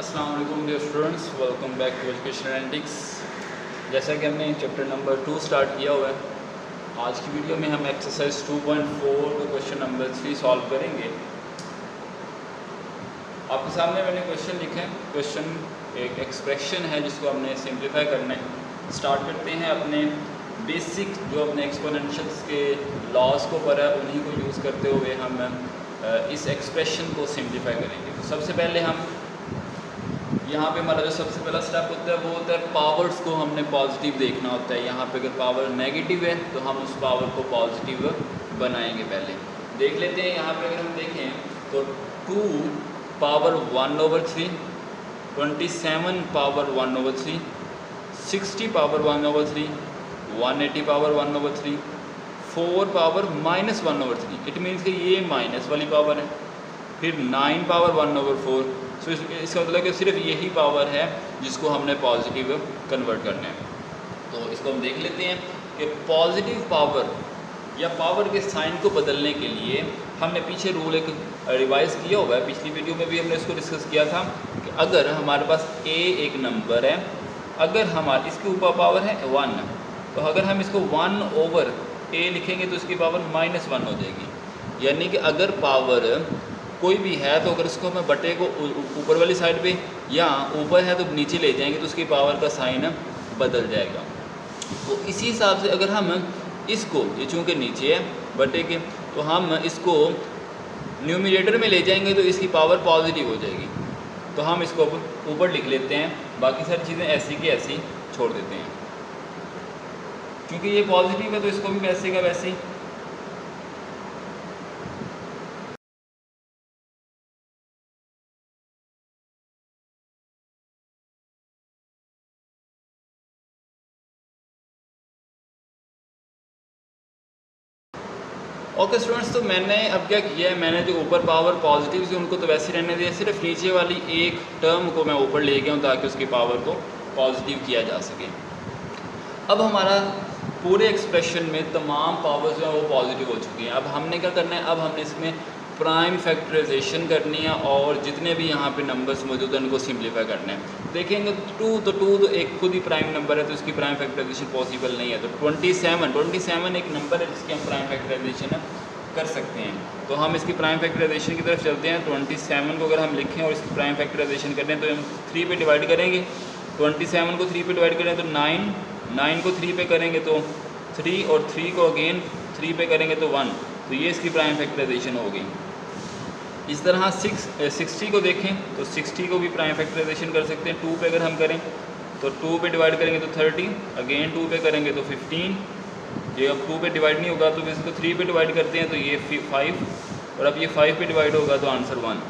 अस्सलाम वालेकुम dear students, welcome back to Education Analytics. जैसा कि हमने चैप्टर नंबर 2 स्टार्ट किया हुआ है, आज की वीडियो में हम एक्सरसाइज 2.4 का क्वेश्चन नंबर 3 सॉल्व करेंगे। आपके सामने मैंने क्वेश्चन लिखे हैं। क्वेश्चन एक एक्सप्रेशन है जिसको हमने सिंप्लीफाई करना है। स्टार्ट करते हैं अपने बेसिक जो अपने एक्सपोनेंशियल्स के लॉज को पढ़ा है उन्हीं को यूज़ करते हुए हम इस एक्सप्रेशन को सिंप्लीफाई करेंगे। तो सबसे पहले हम यहाँ पे हमारा जो सबसे पहला स्टेप होता है वो होता है पावर्स को हमने पॉजिटिव देखना होता है। यहाँ पे अगर पावर नेगेटिव है तो हम उस पावर को पॉजिटिव बनाएंगे। पहले देख लेते हैं। यहाँ पे अगर हम देखें तो 2 power 1/3, 27 power 1/3, 60 power 1/3, 180 power 1/3, 4 power -1/3। It means कि ये माइनस वाली पावर है। फिर 9 पावर 1/4। सो इसका मतलब कि सिर्फ यही पावर है जिसको हमने पॉजिटिव कन्वर्ट करना है। तो इसको हम देख लेते हैं कि पॉजिटिव पावर या पावर के साइन को बदलने के लिए हमने पीछे रूल एक रिवाइज किया हुआ है। पिछली वीडियो में भी हमने इसको डिस्कस किया था कि अगर हमारे पास a एक नंबर है, अगर हमारे इसके ऊपर पावर है 1, तो अगर हम इसको 1/a लिखेंगे तो इसकी पावर -1 हो जाएगी। यानी कि अगर पावर कोई भी है तो अगर इसको हमें बटे को ऊपर वाली साइड पे या ऊपर है तो नीचे ले जाएंगे तो उसकी पावर का साइन बदल जाएगा। तो इसी हिसाब से अगर हम इसको, ये चूँकि नीचे है बटे के, तो हम इसको न्यूमरेटर में ले जाएंगे तो इसकी पावर पॉजिटिव हो जाएगी। तो हम इसको ऊपर लिख लेते हैं, बाकी सारी चीज़ें ऐसी की ऐसी छोड़ देते हैं। क्योंकि ये पॉजिटिव है तो इसको भी वैसे का वैसे ही। ओके स्टूडेंट्स, तो मैंने अब क्या किया है, मैंने जो ऊपर पावर पॉजिटिव थी उनको तो वैसे रहने दिया, सिर्फ नीचे वाली एक टर्म को मैं ऊपर ले गया हूँ ताकि उसकी पावर को पॉजिटिव किया जा सके। अब हमारा पूरे एक्सप्रेशन में तमाम पावर्स जो हैं वो पॉजिटिव हो चुकी हैं। अब हमने क्या करना है, अब हमने इसमें प्राइम फैक्टराइजेशन करनी है और जितने भी यहाँ पे नंबर्स मौजूद हैं उनको सिंप्लीफाई करना है। देखेंगे तो 2 तो एक खुद ही प्राइम नंबर है तो इसकी प्राइम फैक्टराइजेशन पॉसिबल नहीं है। तो 27 एक नंबर है जिसकी हम प्राइम फैक्टराइजेशन कर सकते हैं। तो हम इसकी प्राइम फैक्टराइजेशन की तरफ चलते हैं। 27 को अगर हम लिखें और इसकी प्राइम फैक्टराइजेशन करें तो हम 3 पे डिवाइड करेंगे। 27 को 3 पे डिवाइड करें तो 9 को 3 पे करेंगे तो 3 और 3 को अगेन 3 पे करेंगे तो 1। तो ये इसकी प्राइम फैक्टराइजेशन हो गई। इस तरह 60 को देखें तो 60 को भी प्राइम फैक्टराइजेशन कर सकते हैं। 2 पे अगर हम करें तो 2 पे डिवाइड करेंगे तो 30, अगेन 2 पे करेंगे तो 15। ये अब 2 पे डिवाइड नहीं होगा तो इसको 3 पे डिवाइड करते हैं तो ये 5, और अब ये 5 पे डिवाइड होगा तो आंसर 1।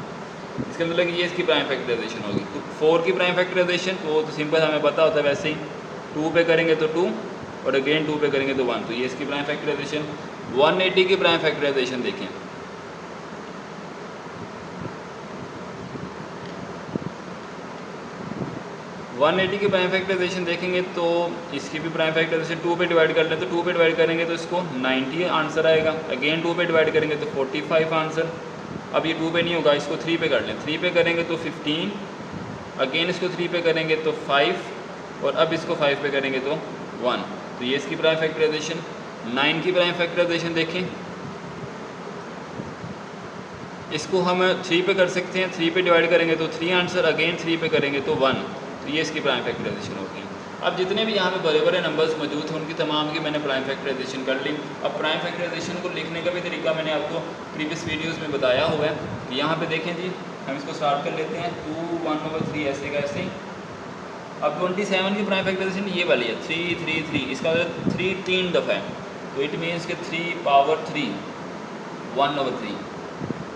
इसका मतलब कि ये इसकी प्राइम फैक्टराइजेशन होगी। तो 4 की प्राइम फैक्टराइजेशन तो सिंपल हमें पता होता है वैसे ही, 2 पे करेंगे तो 2 और अगेन 2 पे करेंगे तो 1। तो ये इसकी प्राइम फैक्टराइजेशन। 180 की प्राइम फैक्टराइजेशन देखें। 180 की प्राइम फैक्टराइजेशन देखेंगे तो इसकी भी प्राइम फैक्टराइजेशन 2 पे डिवाइड कर लें तो 2 पे डिवाइड करेंगे तो इसको 90 आंसर आएगा। अगेन 2 पे डिवाइड करेंगे तो 45 आंसर। अब ये 2 पे नहीं होगा, इसको 3 पे कर लें। 3 पे करेंगे तो 15, अगेन इसको 3 पे करेंगे तो 5 और अब इसको 5 पे करेंगे तो 1। तो ये इसकी प्राइम फैक्टराइजेशन। 9 की प्राइम फैक्टराइजेशन देखें। इसको हम 3 पे कर सकते हैं। 3 पे डिवाइड करेंगे तो 3 आंसर, अगेन 3 पे करेंगे तो 1। तो ये इसकी प्राइम फैक्टराइजेशन होगी। अब जितने भी यहाँ पे बड़े बड़े नंबर्स मौजूद हैं उनकी तमाम की मैंने प्राइम फैक्टराइजेशन कर ली। अब प्राइम फैक्टराइजेशन को लिखने का भी तरीका मैंने आपको प्रीवियस वीडियोस में बताया हुआ है। यहाँ पे देखें जी, हम इसको स्टार्ट कर लेते हैं। 2 1/3 ऐसे का ऐसे। अब 27 की प्राइम फैक्टराइजेशन ये वाली है 3 3 3। इसका 3 3 दफ़ा है तो इट मीन्स के 3 पावर 3 1/3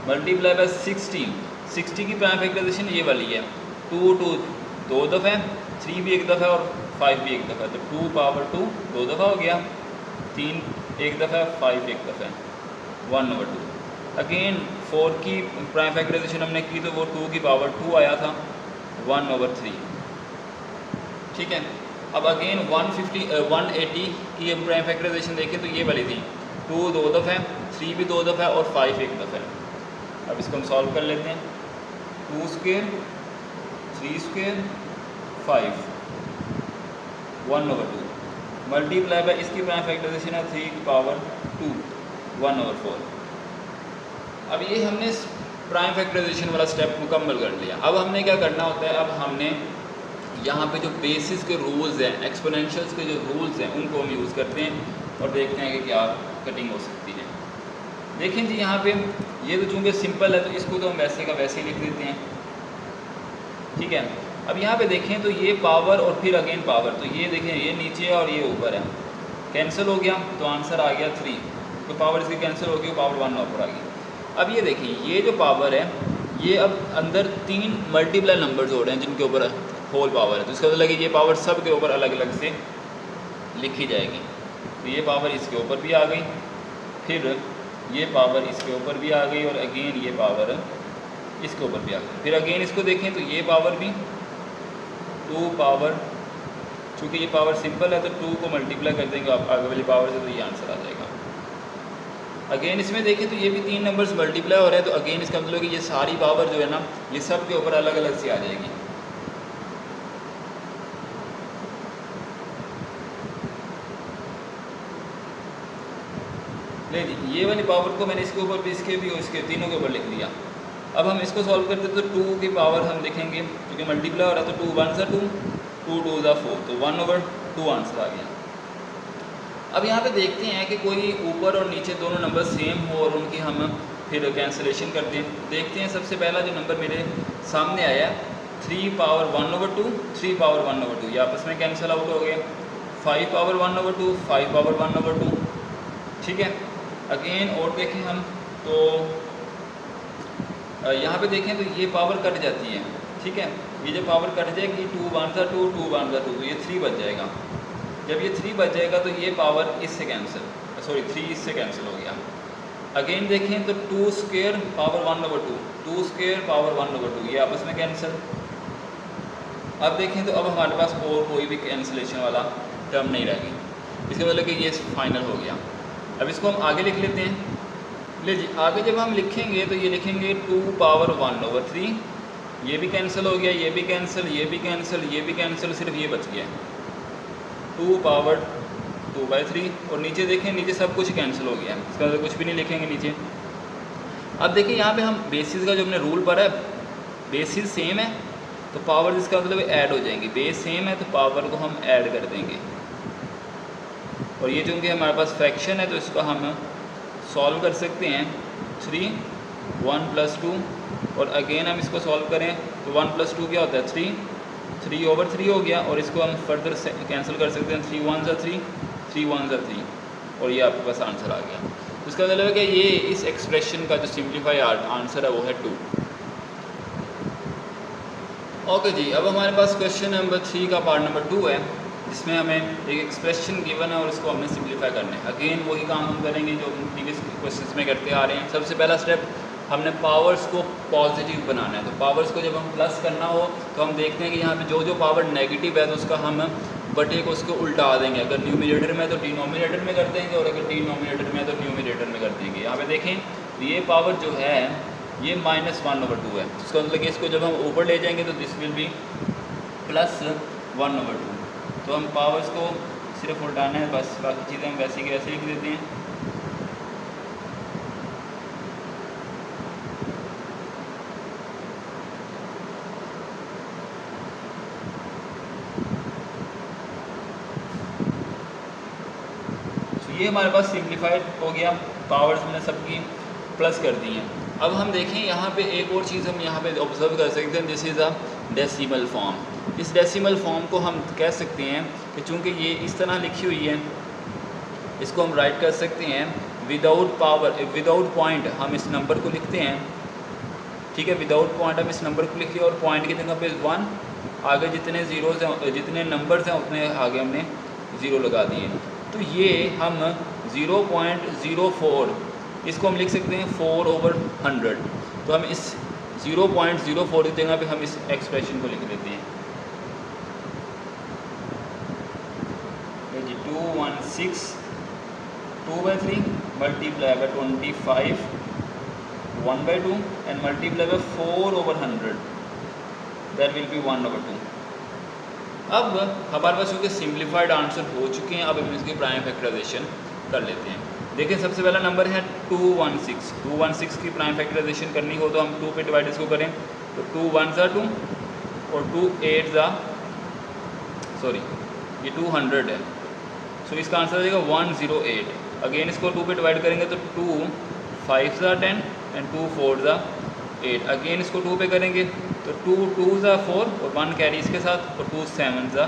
मल्टीप्लाई बाय 60 की प्राइम फैक्टराइजेशन ये वाली है 2 2 दफ़ा है, 3 भी एक दफ़ा और 5 भी एक दफ़ा। तो 2 पावर 2 2 दफ़ा हो गया, 3 एक दफ़ा, 5 एक दफ़ा, 1/2। अगेन 4 की प्राइम फैक्टराइजेशन हमने की तो वो 2 की पावर 2 आया था 1/3। ठीक है। अब अगेन 180 की प्राइम फैक्टराइजेशन देखें तो ये वाली थी 2 2 दफ़ा, 3 भी 2 दफ़ा और 5 एक दफ़ा। अब इसको हम सॉल्व कर लेते हैं। 2 स्क्वायर 3 स्क्वायर 5 1/2 मल्टीप्लाई बाय इसकी प्राइम फैक्टराइजेशन है 3 की पावर 2 1/4। अब ये हमने प्राइम फैक्टराइजेशन वाला स्टेप मुकम्मल कर लिया। अब हमने क्या करना होता है, अब हमने यहाँ पे जो बेसिस के रूल्स हैं, एक्सपोनेंशियल्स के जो रूल्स हैं, उनको हम यूज़ करते हैं और देखते हैं कि क्या कटिंग हो सकती है। देखें जी यहाँ पे ये तो चूँकि सिंपल है तो इसको तो हम वैसे का वैसे ही लिख देते हैं, ठीक है। अब यहाँ पे देखें तो ये पावर और फिर अगेन पावर, तो ये देखें ये नीचे और ये ऊपर है, कैंसिल हो गया तो आंसर आ गया 3, तो पावर इसकी कैंसिल हो गई, पावर 1 ऊपर आ गई। अब ये देखिए ये जो पावर है ये अब अंदर 3 मल्टीप्लाई नंबर्स हो रहे हैं जिनके ऊपर होल पावर है, तो इसका मतलब ये पावर सब के ऊपर अलग अलग से लिखी जाएगी। तो ये पावर इसके ऊपर भी आ गई, फिर ये पावर इसके ऊपर भी आ गई और अगेन ये पावर इसके ऊपर भी आ गई। फिर अगेन इसको देखें तो ये पावर भी 2 पावर, चूँकि ये पावर सिंपल है तो 2 को मल्टीप्लाई कर देंगे आप आगे वाली पावर से, तो ये आंसर आ जाएगा। अगेन इसमें देखें तो ये भी 3 नंबर्स मल्टीप्लाई हो रहे हैं, तो अगेन इसका मतलब कि ये सारी पावर जो है ना ये सब के ऊपर अलग अलग से आ जाएगी। नहीं जी ये वाली पावर को मैंने इसके ऊपर भी, इसके भी और इसके तीनों के ऊपर लिख दिया। अब हम इसको सॉल्व करते तो 2 की पावर हम देखेंगे क्योंकि मल्टीप्लाई हो रहा है तो 2 1 सा 2 2 2 सा 4, तो 1/2 आंसर आ गया। अब यहाँ पे देखते हैं कि कोई ऊपर और नीचे दोनों नंबर सेम हो और उनकी हम फिर कैंसिलेशन करते हैं। देखते हैं सबसे पहला जो नंबर मेरे सामने आया 3 पावर 1/2 3 पावर 1/2, ये आपस में कैंसिल आउट हो गया। 5 पावर 1/2 5 पावर 1/2, ठीक है। अगेन और देखें हम तो यहाँ पे देखें तो ये पावर कट जाती है, ठीक है। ये जो पावर कट जाएगी 2 1 सा 2 2 1 सा 2, तो ये 3 बच जाएगा। जब ये 3 बच जाएगा तो ये पावर इससे कैंसिल, सॉरी 3 इससे कैंसिल हो गया। अगेन देखें तो 2 स्क्वायर पावर 1/2 2 स्क्वायर पावर 1/2, ये आपस में कैंसिल। अब देखें तो अब हमारे पास और कोई भी कैंसिलेशन वाला टर्म नहीं रह गई, इसका मतलब कि ये फाइनल हो गया। अब इसको हम आगे लिख लेते हैं। ले जी आगे जब हम लिखेंगे तो ये लिखेंगे 2 पावर 1/3, ये भी कैंसिल हो गया, ये भी कैंसिल, ये भी कैंसिल, ये भी कैंसिल, सिर्फ ये बच गया 2 पावर 2/3। और नीचे देखें नीचे सब कुछ कैंसिल हो गया, इसका मतलब कुछ भी नहीं लिखेंगे नीचे। अब देखिए यहाँ पे हम बेसिस का जो हमने रूल पढ़ा है, बेसिस सेम है तो पावर इसका मतलब ऐड हो जाएंगी, बेस सेम है तो पावर को हम ऐड कर देंगे। और ये चूँकि हमारे पास फ्रैक्शन है तो इसको हम सॉल्व कर सकते हैं 3 1 + 2, और अगेन हम इसको सॉल्व करें तो 1 + 2 क्या होता है 3 3/3 हो गया। और इसको हम फर्दर कैंसिल कर सकते हैं 3 1 सा 3 3 1 सा 3, और ये आपके पास आंसर आ गया। तो इसका मतलब है कि ये इस एक्सप्रेशन का जो सिंप्लीफाई आंसर है वो है 2। ओके जी, अब हमारे पास क्वेश्चन नंबर 3 का पार्ट नंबर 2 है, जिसमें हमें एक एक्सप्रेशन गिवन है और उसको हमने सिंप्लीफाई करना है। अगेन वही काम हम करेंगे जो प्रीवियस क्वेश्चंस में करते आ रहे हैं। सबसे पहला स्टेप हमने पावर्स को पॉजिटिव बनाना है। तो पावर्स को जब हम प्लस करना हो तो हम देखते हैं कि यहाँ पे जो जो पावर नेगेटिव है तो उसका हम बटे को उसको उल्टा देंगे। अगर न्यूमिनेटर में तो डिनोमिनेटर में कर देंगे और अगर डिनोमिनेटर में तो न्यूमिनेटर में कर देंगे। यहाँ पे देखें ये पावर जो है ये -1/2 है, इसका मतलब कि इसको जब हम ऊपर ले जाएंगे तो दिस विल बी +1/2। तो हम पावर्स को सिर्फ उल्टाना है, बस बाकी चीज़ें हम वैसे की वैसे लिख देते हैं। तो ये हमारे पास सिंप्लीफाइड हो गया, पावर्स हमने सबकी प्लस कर दी हैं। अब हम देखें यहाँ पे एक और चीज़ हम यहाँ पे ऑब्जर्व कर सकते हैं, this is a decimal form. इस डेसिमल फॉर्म को हम कह सकते हैं कि चूँकि ये इस तरह लिखी हुई है, इसको हम राइट कर सकते हैं विदाउट पावर विदाउट पॉइंट। हम इस नंबर को लिखते हैं, ठीक है, विदाउट पॉइंट हम इस नंबर को लिखिए और पॉइंट की जगह पे 1, आगे जितने ज़ीरोज़ हैं जितने नंबर्स हैं उतने आगे हमने ज़ीरो लगा दिए। तो ये हम 0.04 इसको हम लिख सकते हैं 4/100। तो हम इस 0.04 की जगह पे हम इस एक्सप्रेशन को लिख देते हैं 216 2/3 multiply by 25 1/2 and multiply by 4/100 that will be 1/2। अब हमारे पास क्योंकि सिंप्लीफाइड आंसर हो चुके हैं, अब हम इसकी प्राइम फैक्टराइजेशन कर लेते हैं। देखिए सबसे पहला नंबर है 216। 216 की प्राइम फैक्टराइजेशन करनी हो तो हम 2 पे डिवाइड इसको करें तो 2 1 2 और 2 8 सॉरी ये 200 है, सो इसका आंसर हो जाएगा 108। अगेन इसको 2 पे डिवाइड करेंगे तो 2 5 10 एंड 2 4 8। अगेन इसको 2 पे करेंगे तो 2 2 4 और 1 कैरी इसके साथ और 2 7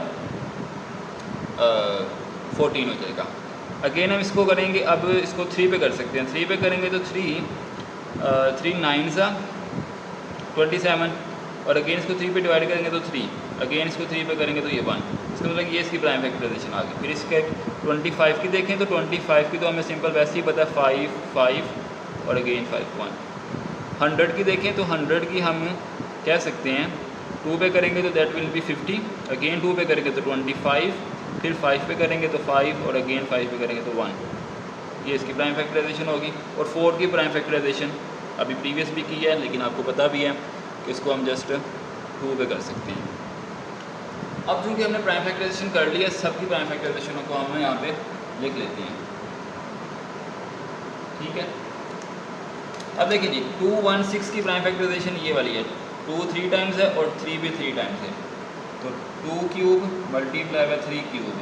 14 हो जाएगा। अगेन हम इसको करेंगे, अब इसको 3 पे कर सकते हैं। 3 पे करेंगे तो 3 9 27 और अगेन इसको 3 पे डिवाइड करेंगे तो 3, अगेन इसको 3 पे करेंगे तो ये 1। इसका मतलब ये इसकी प्राइम फैक्टराइजेशन आ गई। फिर इसके 25 की देखें तो 25 की तो हमें सिंपल वैसे ही पता है 5 5 और अगेन 5 1। 100 की देखें तो 100 की हम कह सकते हैं 2 पे करेंगे तो दैट विल बी 50, अगेन 2 पे करेंगे तो 25, फिर 5 पे करेंगे तो 5 और अगेन 5 पे करेंगे तो 1। ये इसकी प्राइम फैक्टराइजेशन होगी। और 4 की प्राइम फैक्टराइजेशन अभी प्रीवियस भी की है लेकिन आपको पता भी है कि इसको हम जस्ट 2 पे कर सकते हैं। अब चूँकि हमने प्राइम फैक्टराइजेशन कर लिया, सबकी प्राइम फैक्टराइजेशन को हम यहाँ पे लिख लेते हैं, ठीक है। अब देखिए जी 216 की प्राइम फैक्टराइजेशन ये वाली है, 2 3 टाइम्स है और 3 भी 3 टाइम्स है, तो 2 क्यूब मल्टीप्लाई बाय 3 क्यूब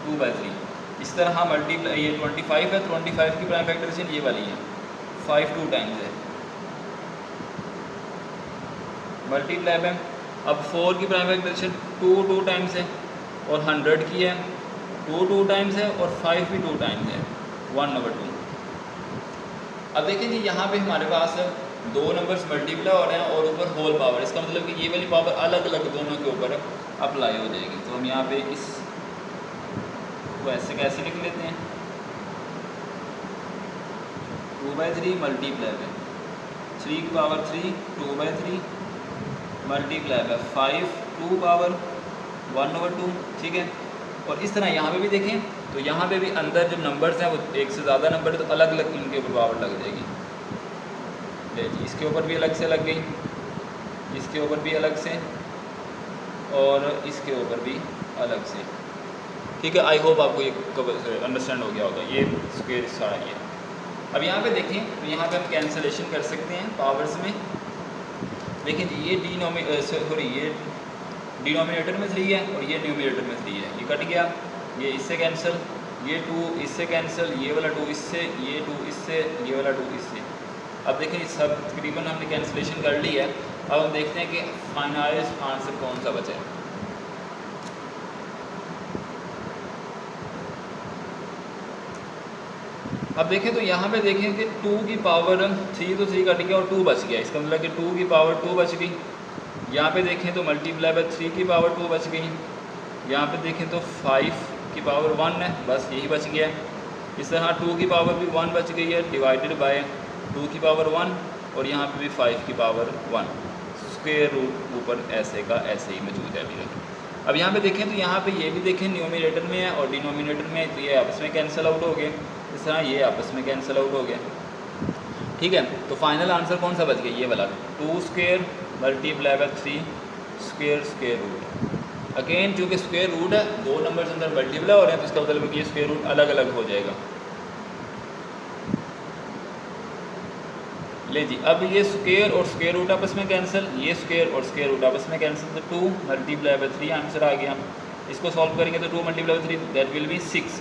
2/3। इस तरह मल्टीप्लाई ये 25 है, 25 की प्राइम फैक्टराइजेशन ये वाली है 5 2 टाइम्स है मल्टीप्लाई बाय। अब 4 की प्राइम फैक्टराइजेशन 2 2 टाइम्स है और 100 की है 2 2 टाइम्स है और 5 भी 2 टाइम्स है 1/2। अब देखिए जी यहाँ पे हमारे पास दो नंबर्स मल्टीप्लाई हो रहे हैं और ऊपर होल पावर, इसका मतलब कि ये वाली पावर अलग अलग दोनों के ऊपर अप्लाई हो जाएगी। तो हम यहाँ पे इस को ऐसे कैसे लिख लेते हैं 2/3 मल्टीप्लाई बाय 3 की पावर 3 2/3 मल्टीप्लाई बाय 5 2 पावर 1/2, ठीक है। और इस तरह यहाँ पे भी देखें तो यहाँ पे भी अंदर जो नंबर्स हैं वो एक से ज़्यादा नंबर है तो अलग अलग इनके ऊपर पावर लग जाएगी। देखिए इसके ऊपर भी अलग से लग गई, इसके ऊपर भी अलग से और इसके ऊपर भी अलग से, ठीक है। आई होप आपको ये अंडरस्टैंड हो गया होगा। ये स्क्वायर सारा ये। अब यहाँ पे देखें तो यहाँ पे हम कैंसलेशन कर सकते हैं पावर्स में। देखिए जी ये ये डिनोमिनेटर में 3 है और ये न्यूमिनेटर में 3 है, ये कट गया, ये इससे कैंसिल, ये 2 इससे कैंसिल, ये वाला 2 इससे, ये 2 इससे, ये वाला 2 इससे। अब देखिए सब तकरीबन हमने कैंसिलेशन कर ली है। अब हम देखते हैं कि फाइनलाइज्ड आंसर कौन सा बचा है। अब देखें तो यहाँ पे देखें कि 2 की पावर 3 तो 3 कट गया और 2 बच गया, इसका मतलब कि 2 की पावर 2 बच गई। यहाँ पे देखें तो मल्टीप्लाई बाय 3 की पावर 2 बच गई। यहाँ पे देखें तो 5 की पावर 1 है, बस यही बच गया। इस तरह 2 की पावर भी 1 बच गई है डिवाइडेड बाय 2 की पावर 1 और यहाँ पे भी 5 की पावर 1। स्क्वायर रूट ऊपर ऐसे का ऐसे ही मौजूद है अभी तक। अब यहाँ पे देखें तो यहाँ पे ये भी देखें न्यूमिनेटर में है और डिनोमिनेटर में, तो ये आपस में कैंसिल आउट हो गए। इस तरह ये आपस में कैंसिल आउट हो गया, ठीक है। तो फाइनल आंसर कौन सा बच गया, ये वाला 2 square multiply by 3 square square root. Again चूँकि स्क्वायर रूट है, दो नंबर्स अंदर मल्टीप्लाई हो रहे हैं तो इसका मतलब कि ये स्क्वायर रूट अलग अलग हो जाएगा। ले जी अब ये स्क्वायर और स्क्वायर रूट आपस में कैंसिल, ये स्क्वायर और स्क्वायर रूट आपस में कैंसिल, तो 2 मल्टीप्लाई बाय 3 आंसर आ गया। इसको सॉल्व करेंगे तो 2 multiply by 3 that will be 6।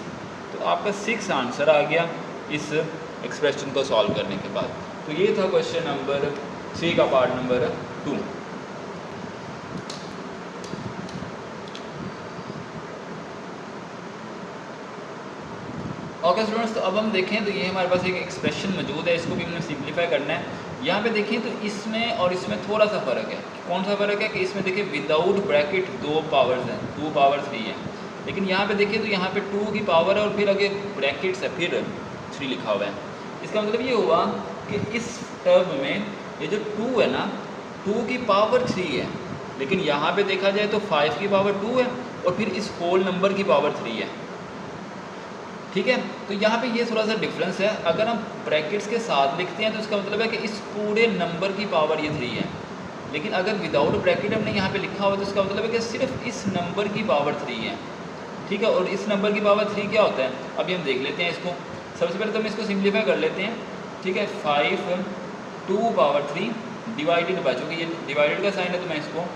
तो आपका 6 आंसर आ गया इस एक्सप्रेशन को सॉल्व करने के बाद। तो ये था क्वेश्चन नंबर 3 का पार्ट नंबर 2। ओके स्टूडेंट्स, तो अब हम देखें तो ये हमारे पास एक एक्सप्रेशन मौजूद है, इसको भी हमने सिंप्लीफाई करना है। यहाँ पे देखें तो इसमें और इसमें थोड़ा सा फ़र्क है। कौन सा फ़र्क है कि इसमें देखिए विदाउट ब्रैकेट 2 पावर्स हैं, 2 पावर 3 है, लेकिन यहाँ पे देखिए तो यहाँ पे 2 की पावर है और फिर आगे ब्रैकेट्स है, फिर 3 लिखा हुआ है। इसका मतलब ये हुआ कि इस टर्म में ये जो 2 है ना, 2 की पावर 3 है, लेकिन यहाँ पे देखा जाए तो 5 की पावर 2 है और फिर इस होल नंबर की पावर 3 है, ठीक है। तो यहाँ पे ये थोड़ा सा डिफरेंस है। अगर हम ब्रैकेट्स के साथ लिखते हैं तो इसका मतलब है कि इस पूरे नंबर की पावर ये 3 है, लेकिन अगर विदाउट ब्रैकेट हमने यहाँ पे लिखा हुआ तो इसका मतलब है कि सिर्फ इस नंबर की पावर 3 है, ठीक है। और इस नंबर की पावर 3 क्या होता है, अभी हम देख लेते हैं इसको। सबसे पहले तो हम इसको सिंप्लीफाई कर लेते हैं, ठीक है। 5 2 पावर 3 डिवाइडेड बाय, चूँकि ये डिवाइडेड का साइन है तो मैं इसको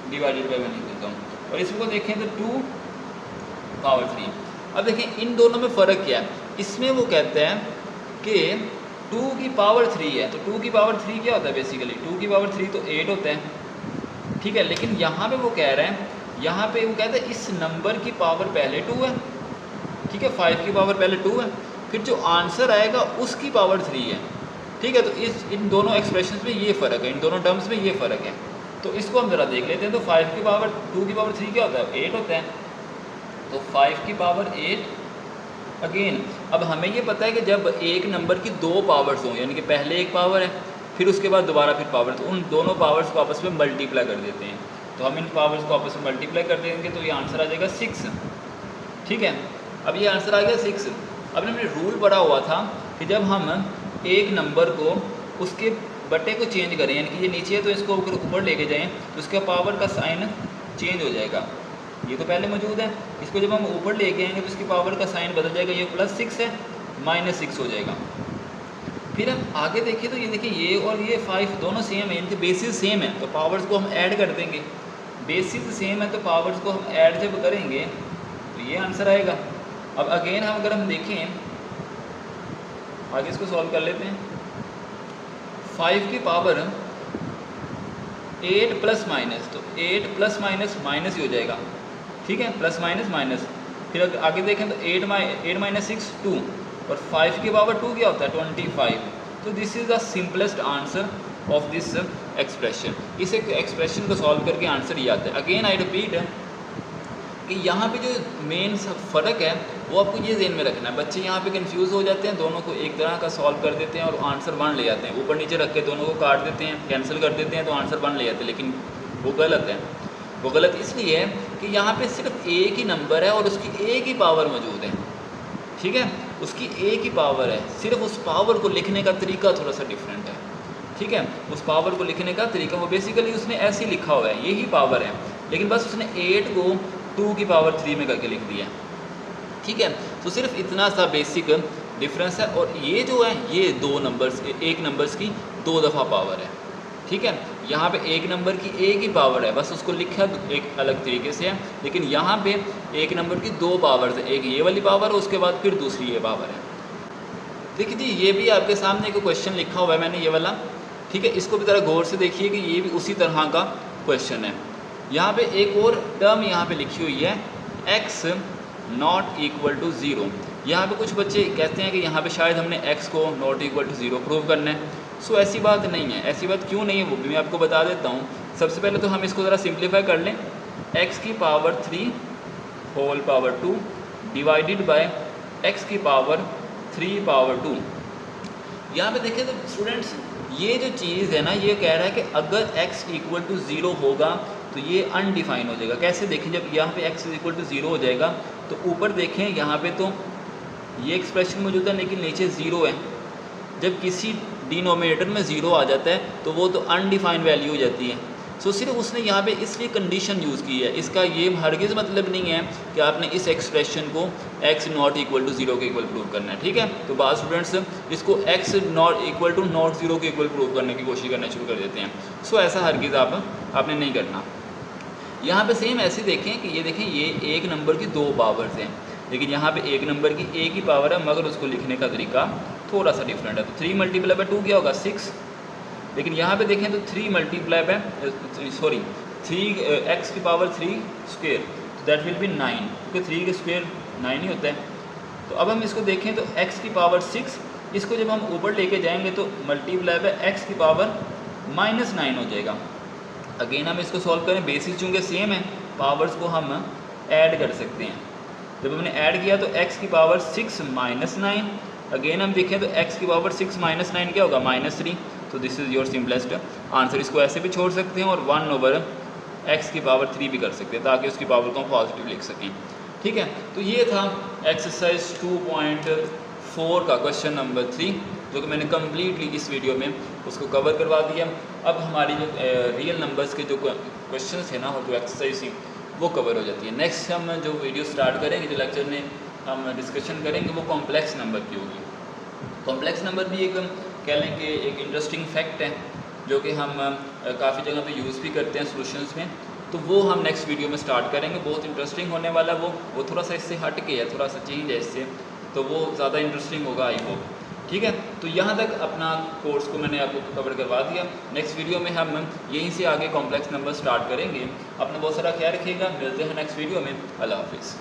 डिवाइडेड बाय में लिख देता हूँ। और इसको देखें तो 2 पावर 3। अब देखें इन दोनों में फ़र्क क्या है, इसमें वो कहते हैं कि 2 की पावर 3 है, तो 2 की पावर 3 क्या होता है बेसिकली, 2 की पावर 3 तो 8 होता है, ठीक है। लेकिन यहाँ पे वो कह रहे हैं, यहाँ पे वो कहते हैं इस नंबर की पावर पहले 2 है, ठीक है। 5 की पावर पहले 2 है, फिर जो आंसर आएगा उसकी पावर 3 है, ठीक है। तो इन दोनों एक्सप्रेशन में ये फ़र्क है, इन दोनों टर्म्स में ये फ़र्क है। तो इसको हम ज़रा देख लेते हैं। तो 5 की पावर 2 की पावर 3 क्या होता है, 8 होता है। तो 5 की पावर 8 अगेन। अब हमें ये पता है कि जब एक नंबर की 2 पावर्स हों, यानी कि पहले एक पावर है फिर उसके बाद दोबारा फिर पावर, तो उन दोनों पावर्स को आपस में मल्टीप्लाई कर देते हैं। तो हम इन पावर्स को आपस में मल्टीप्लाई कर देंगे तो ये आंसर आ जाएगा 6, ठीक है। अब ये आंसर आ गया 6। अब हमने रूल पढ़ा हुआ था कि जब हम एक नंबर को उसके बटे को चेंज करें, यानी कि ये नीचे है तो इसको ऊपर लेके जाएं तो उसका पावर का साइन चेंज हो जाएगा। ये तो पहले मौजूद है, इसको जब हम ऊपर लेके आएंगे तो इसकी पावर का साइन बदल जाएगा, ये +6 है -6 हो जाएगा। फिर हम आगे देखें तो ये देखिए ये और ये 5 दोनों सेम है, इनके बेसिस सेम है, तो पावर्स को हम ऐड कर देंगे। बेसिस सेम है तो पावर्स को हम ऐड जब करेंगे तो ये आंसर आएगा। अब अगेन हम अगर हम देखें आगे इसको सॉल्व कर लेते हैं। 5 की पावर 8 प्लस माइनस, तो 8 प्लस माइनस माइनस ही हो जाएगा, ठीक है, प्लस माइनस माइनस। फिर अगर आगे देखें तो 8 माइनस 6 2, और 5 की पावर 2 क्या होता है 25। तो this is the simplest answer of this expression. इस एक्सप्रेशन को सॉल्व करके आंसर ये आता है। अगेन आई रिपीट कि यहाँ पे जो मेन फ़र्क है वो आपको ये ज़हन में रखना है। बच्चे यहाँ पे कंफ्यूज हो जाते हैं, दोनों को एक तरह का सॉल्व कर देते हैं और आंसर 1 ले आते हैं, ऊपर नीचे रख के दोनों को काट देते हैं, कैंसिल कर देते हैं तो आंसर 1 ले आते हैं, लेकिन वो गलत है। वो गलत इसलिए है कि यहाँ पे सिर्फ एक ही नंबर है और उसकी एक ही पावर मौजूद है, ठीक है, उसकी एक ही पावर है, सिर्फ उस पावर को लिखने का तरीका थोड़ा सा डिफरेंट है, ठीक है। उस पावर को लिखने का तरीका वो बेसिकली उसने ऐसे ही लिखा हुआ है, यही पावर है, लेकिन बस उसने 8 को 2 की पावर 3 में करके लिख दिया, ठीक है। तो सिर्फ इतना सा बेसिक डिफरेंस है। और ये जो है ये दो नंबर्स, एक नंबर्स की 2 दफ़ा पावर है, ठीक है। यहाँ पे एक नंबर की एक ही पावर है, बस उसको लिखा एक अलग तरीके से है, लेकिन यहाँ पे एक नंबर की 2 पावर्स है, एक ये वाली पावर है उसके बाद फिर दूसरी ये पावर है। देखिए जी ये भी आपके सामने एक क्वेश्चन लिखा हुआ है मैंने ये वाला, ठीक है। इसको भी ज़रा गौर से देखिए कि ये भी उसी तरह का क्वेश्चन है। यहाँ पे एक और टर्म यहाँ पे लिखी हुई है x नॉट इक्वल टू 0। यहाँ पे कुछ बच्चे कहते हैं कि यहाँ पे शायद हमने x को नॉट इक्वल टू 0 प्रूव करना है। सो ऐसी बात नहीं है, ऐसी बात क्यों नहीं है वो भी मैं आपको बता देता हूँ। सबसे पहले तो हम इसको ज़रा सिंप्लीफाई कर लें, x की power 3 whole power 2 divided by x की पावर 3 पावर 2। यहाँ पे देखें तो स्टूडेंट्स ये जो चीज़ है ना ये कह रहा है कि अगर x इक्वल टू 0 होगा तो ये अनडिफाइन हो जाएगा। कैसे देखें, जब यहाँ पे x इक्वल टू 0 हो जाएगा तो ऊपर देखें यहाँ पे तो ये एक्सप्रेशन मौजूद है लेकिन नीचे 0 है। जब किसी डिनोमिनेटर में 0 आ जाता है तो वो तो अनडिफाइंड वैल्यू हो जाती है। सो सिर्फ उसने यहाँ पे इसलिए कंडीशन यूज़ की है। इसका ये हरगिज़ मतलब नहीं है कि आपने इस एक्सप्रेशन को x नॉट इक्वल टू 0 के इक्वल प्रूव करना है, ठीक है। तो बाद स्टूडेंट्स इसको x not equal to not 0 के इक्वल प्रूव करने की कोशिश करना शुरू कर देते हैं। सो ऐसा हरगिज़ आपने नहीं करना। यहाँ पे सेम ऐसे देखें कि ये देखें ये एक नंबर की 2 पावर्स हैं, लेकिन यहाँ पे एक नंबर की एक ही पावर है मगर उसको लिखने का तरीका थोड़ा सा डिफरेंट है। तो 3 मल्टीप्लाई बाय 2 क्या होगा 6, लेकिन यहाँ पे देखें तो 3 मल्टीप्लाई बाय 3x की power 3 square that will be 9, क्योंकि 3 के स्क्वेयर 9 ही होता है। तो अब हम इसको देखें तो x की पावर 6, इसको जब हम ऊपर लेके जाएंगे तो मल्टीप्लाई बाय x की पावर -9 हो जाएगा। अगेन हम इसको सॉल्व करें, बेसिस चूँकि सेम है पावर्स को हम ऐड कर सकते हैं। जब हमने ऐड किया तो x की पावर 6 -9, अगेन हम देखें तो x की पावर 6 -9 क्या होगा -3। तो this is your simplest answer. इसको ऐसे भी छोड़ सकते हैं और 1/x की पावर 3 भी कर सकते हैं ताकि उसकी पावर को हम पॉजिटिव लिख सकें, ठीक है। तो ये था एक्सरसाइज 2.4 का क्वेश्चन नंबर 3। जो कि मैंने कम्प्लीटली इस वीडियो में उसको कवर करवा दिया। अब हमारी जो रियल नंबर्स के जो क्वेश्चन थे ना, और जो एक्सरसाइज थी वो कवर हो जाती है। नेक्स्ट हम जो वीडियो स्टार्ट करेंगे, जो लेक्चर में हम डिस्कशन करेंगे, वो कॉम्प्लेक्स नंबर की होगी। कॉम्प्लेक्स नंबर भी एक कह लें कि एक इंटरेस्टिंग फैक्ट है, जो कि हम काफ़ी जगह पे यूज़ भी करते हैं सॉल्यूशंस में। तो वो हम नेक्स्ट वीडियो में स्टार्ट करेंगे, बहुत इंटरेस्टिंग होने वाला वो थोड़ा सा इससे हट के है, थोड़ा सा चेंज है इससे, तो वो ज़्यादा इंटरेस्टिंग होगा आई होप। ठीक है, तो यहाँ तक अपना कोर्स को मैंने आपको कवर करवा दिया। नेक्स्ट वीडियो में हम यहीं से आगे कॉम्प्लेक्स नंबर स्टार्ट करेंगे। अपना बहुत सारा ख्याल रखिएगा, मिलते हैं नेक्स्ट वीडियो में। अल्लाह हाफिज़।